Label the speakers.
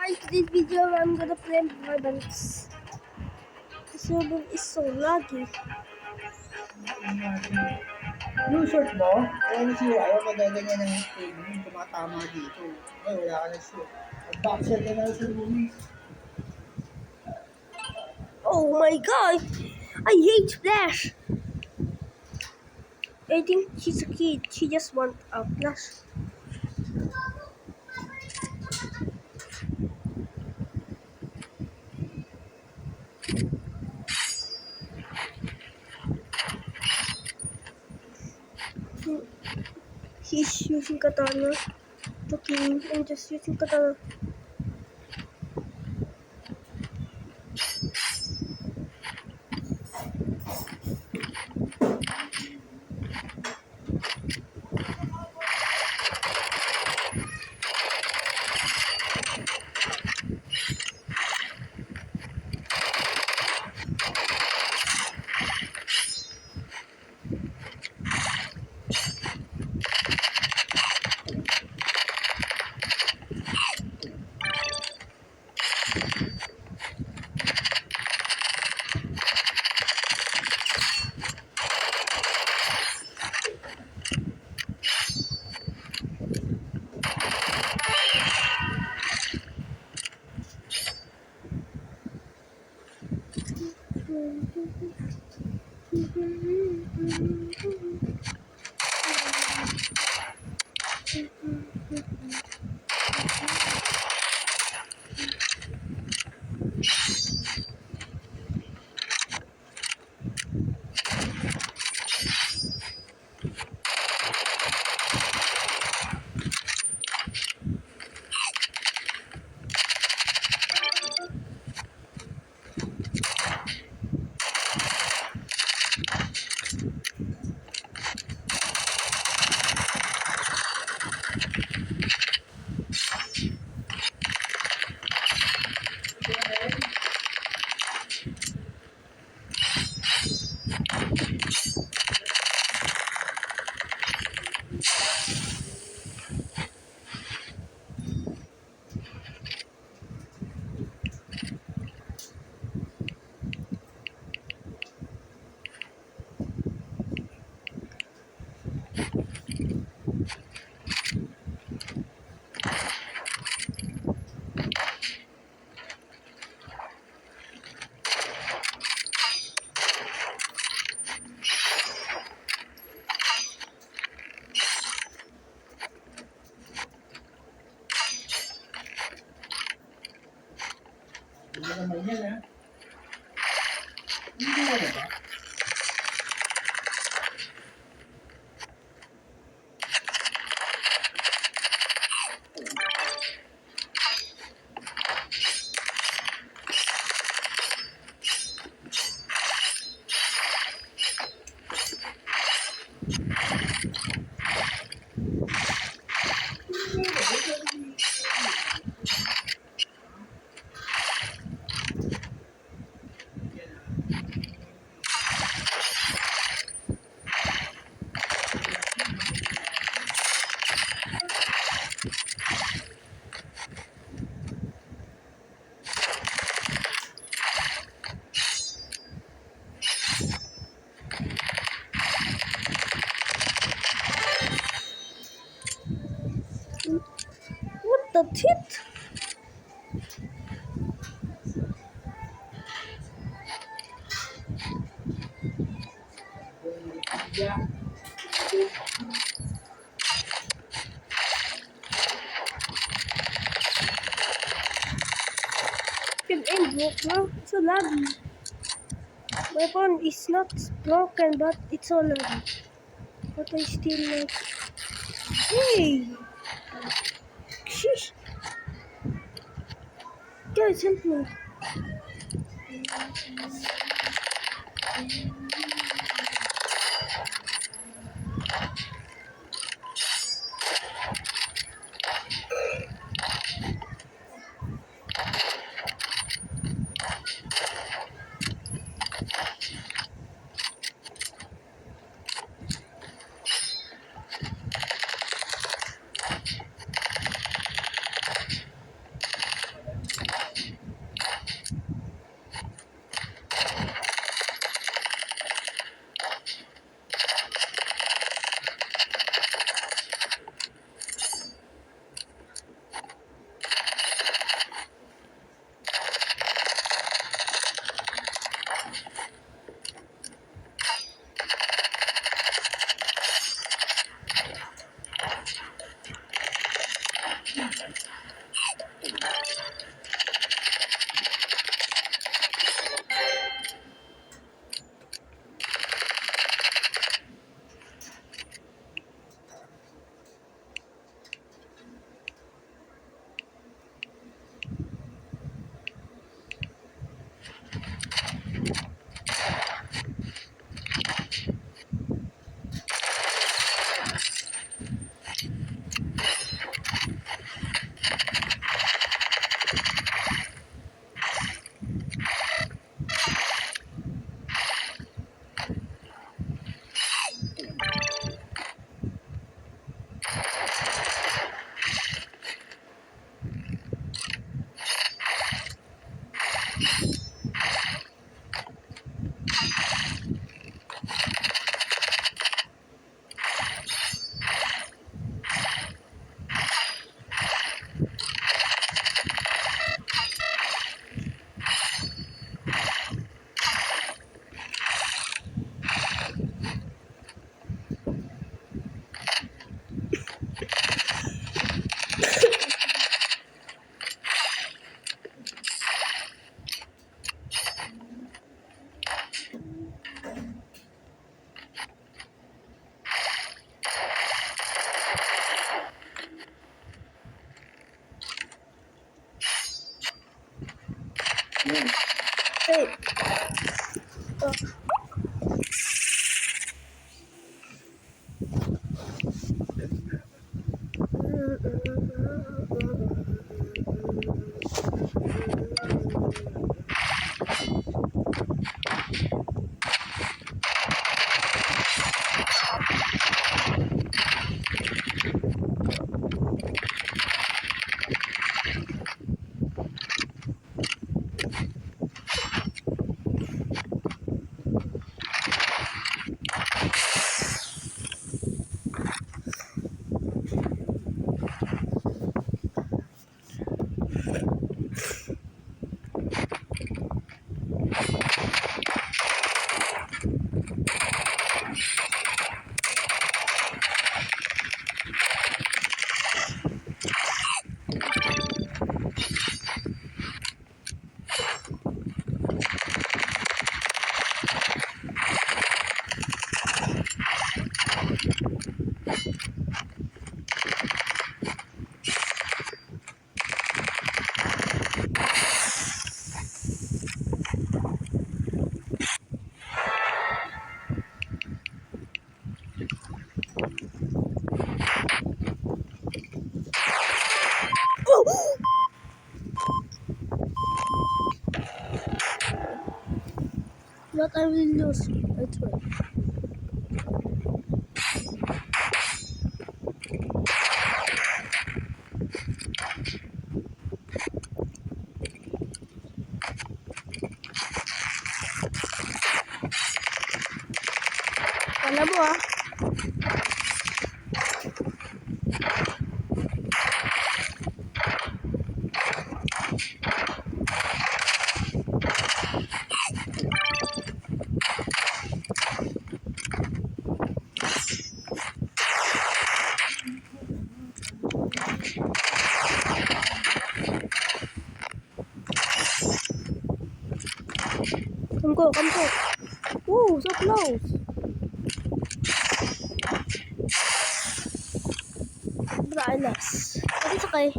Speaker 1: In today's video, I'm gonna play Marbles. The server is so laggy.
Speaker 2: Yung short mo, kaya si ayaw magaganyan ng screen mo, yung tumatama dito. Ay, wala ka na short. Backshot ka na sa room.
Speaker 1: Oh my god! I hate Flash! I think she's a kid. She just wants a Flash. He's using katana. Okay, I'm just using katana.
Speaker 2: Hindi naman yan, ha? Hindi mo na ba?
Speaker 1: What the tit? Can aim broke now? It's so laggy. My phone is not broken, but it's so laggy. But I still like. Hey! Sheesh! Guys, help me. Wait. Oh. But I will lose. I swear. Alam mo ah. Come go, come go. Ooh, so close. Brightness. But it's okay.